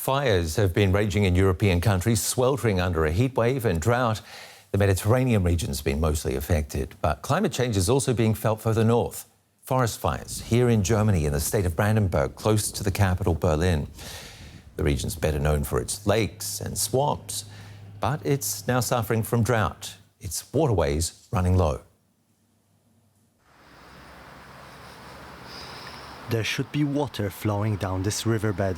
Fires have been raging in European countries, sweltering under a heat wave and drought. The Mediterranean region's been mostly affected, but climate change is also being felt further north. Forest fires here in Germany, in the state of Brandenburg, close to the capital, Berlin. The region's better known for its lakes and swamps, but it's now suffering from drought. Its waterways running low. There should be water flowing down this riverbed.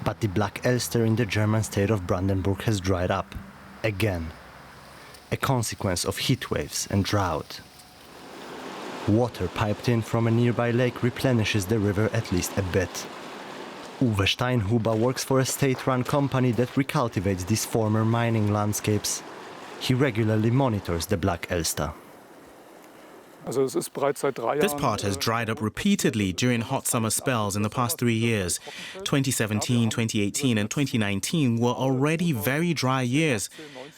But the Black Elster in the German state of Brandenburg has dried up, again. A consequence of heat waves and drought. Water piped in from a nearby lake replenishes the river at least a bit. Uwe Steinhuber works for a state-run company that recultivates these former mining landscapes. He regularly monitors the Black Elster. This part has dried up repeatedly during hot summer spells in the past 3 years. 2017, 2018 and 2019 were already very dry years.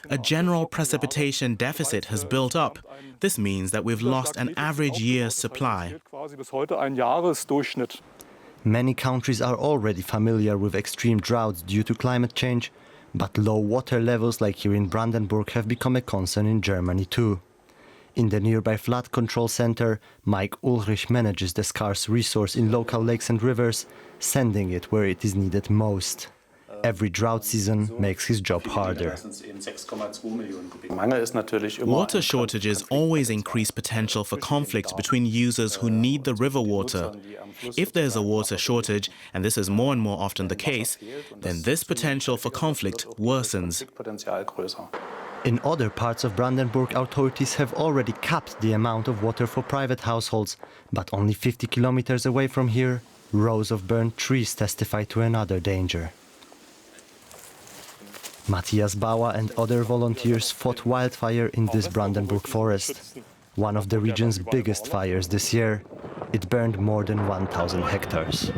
A general precipitation deficit has built up. This means that we've lost an average year's supply. Many countries are already familiar with extreme droughts due to climate change, but low water levels like here in Brandenburg have become a concern in Germany too. In the nearby flood control center, Mike Ulrich manages the scarce resource in local lakes and rivers, sending it where it is needed most. Every drought season makes his job harder. Water shortages always increase potential for conflict between users who need the river water. If there's a water shortage, and this is more and more often the case, then this potential for conflict worsens. In other parts of Brandenburg, authorities have already capped the amount of water for private households, but only 50 kilometers away from here, rows of burnt trees testify to another danger. Matthias Bauer and other volunteers fought wildfire in this Brandenburg forest, one of the region's biggest fires this year. It burned more than 1,000 hectares.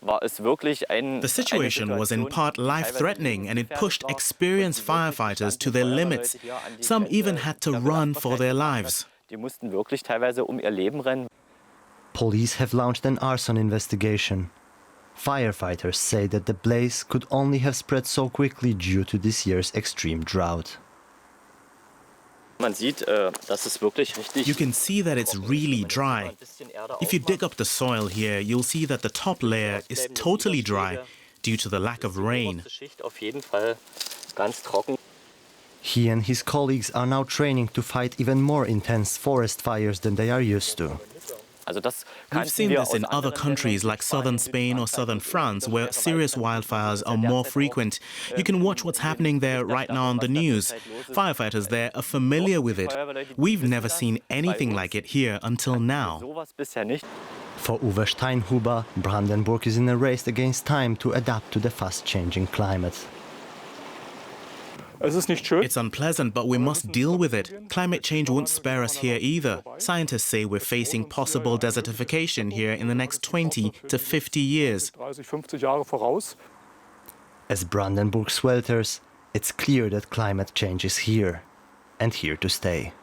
The situation was in part life-threatening, and it pushed experienced firefighters to their limits. Some even had to run for their lives. Police have launched an arson investigation. Firefighters say that the blaze could only have spread so quickly due to this year's extreme drought. You can see that it's really dry. If you dig up the soil here, you'll see that the top layer is totally dry due to the lack of rain. He and his colleagues are now training to fight even more intense forest fires than they are used to. We've seen this in other countries like southern Spain or southern France, where serious wildfires are more frequent. You can watch what's happening there right now on the news. Firefighters there are familiar with it. We've never seen anything like it here until now. For Uwe Steinhuber, Brandenburg is in a race against time to adapt to the fast-changing climate. It's unpleasant, but we must deal with it. Climate change won't spare us here either. Scientists say we're facing possible desertification here in the next 20 to 50 years. As Brandenburg swelters, it's clear that climate change is here, and here to stay.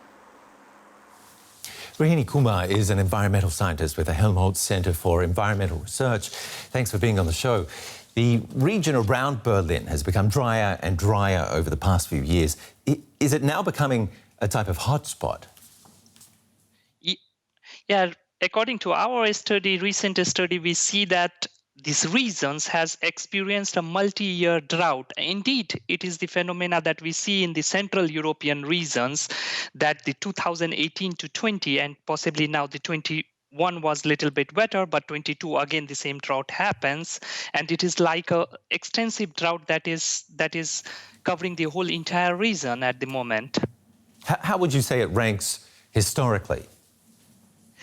Rehini Kumar is an environmental scientist with the Helmholtz Center for Environmental Research. Thanks for being on the show. The region around Berlin has become drier and drier over the past few years. Is it now becoming a type of hotspot? Yeah, according to our recent study, we see that these regions has experienced a multi-year drought. Indeed, it is the phenomena that we see in the Central European regions, that the 2018 to 20 and possibly now the 21 was a little bit wetter, but 22 again the same drought happens, and it is like a extensive drought that is covering the whole entire region at the moment. How would you say it ranks historically?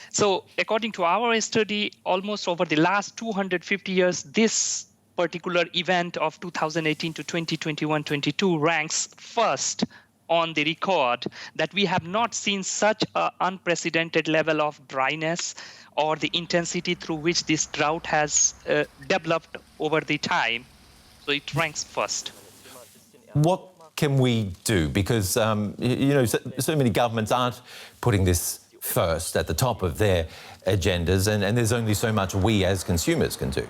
So according to our study, almost over the last 250 years, this particular event of 2018 to 2021-22 ranks first on the record, that we have not seen such an unprecedented level of dryness or the intensity through which this drought has developed over the time. So it ranks first. What can we do? Because, so many governments aren't putting this first at the top of their agendas, and there's only so much we as consumers can do.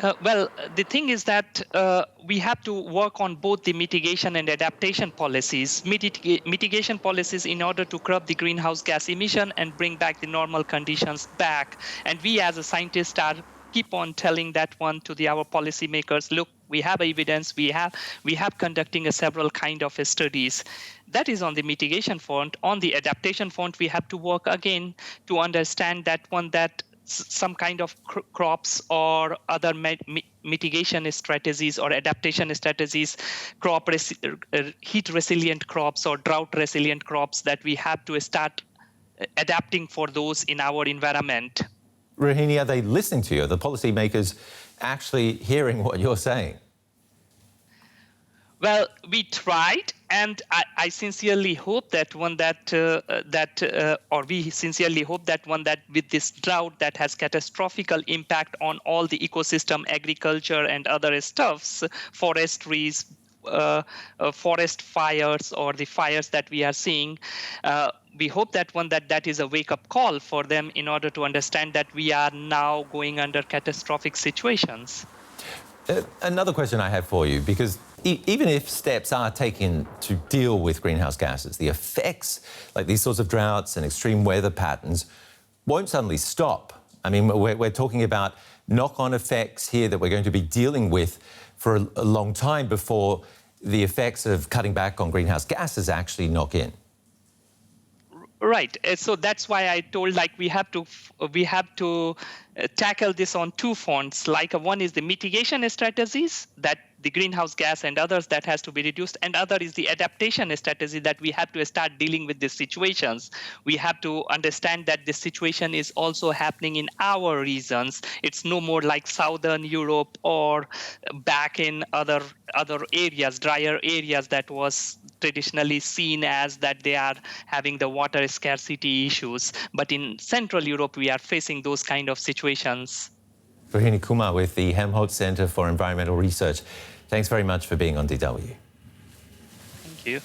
The thing is that we have to work on both the mitigation and adaptation policies. Mitigation policies in order to curb the greenhouse gas emission and bring back the normal conditions back. And we as a scientist keep on telling that one to our policymakers. Look, we have evidence. We have conducting several kind of studies. That is on the mitigation front. On the adaptation front, we have to work again to understand that one that some kind of crops or other mitigation strategies or adaptation strategies, heat resilient crops or drought resilient crops, that we have to start adapting for those in our environment. Rohini, are they listening to you? Are the policymakers actually hearing what you're saying? Well, we tried, and I sincerely hope that we sincerely hope that with this drought that has catastrophical impact on all the ecosystem, agriculture, and other stuffs, forestries, forest fires, or the fires that we are seeing. We hope that is a wake-up call for them in order to understand that we are now going under catastrophic situations. Another question I have for you, because even if steps are taken to deal with greenhouse gases, the effects, like these sorts of droughts and extreme weather patterns, won't suddenly stop. I mean, we're talking about knock-on effects here that we're going to be dealing with for a long time before the effects of cutting back on greenhouse gases actually knock in. Right. So that's why I told we have to tackle this on two fronts. One is the mitigation strategies that the greenhouse gas and others that has to be reduced, and other is the adaptation strategy that we have to start dealing with these situations. We have to understand that this situation is also happening in our regions. It's no more like Southern Europe or back in other areas, drier areas that was traditionally seen as that they are having the water scarcity issues. But in Central Europe, we are facing those kind of situations. Rohini Kumar with the Helmholtz Center for Environmental Research. Thanks very much for being on DW. Thank you.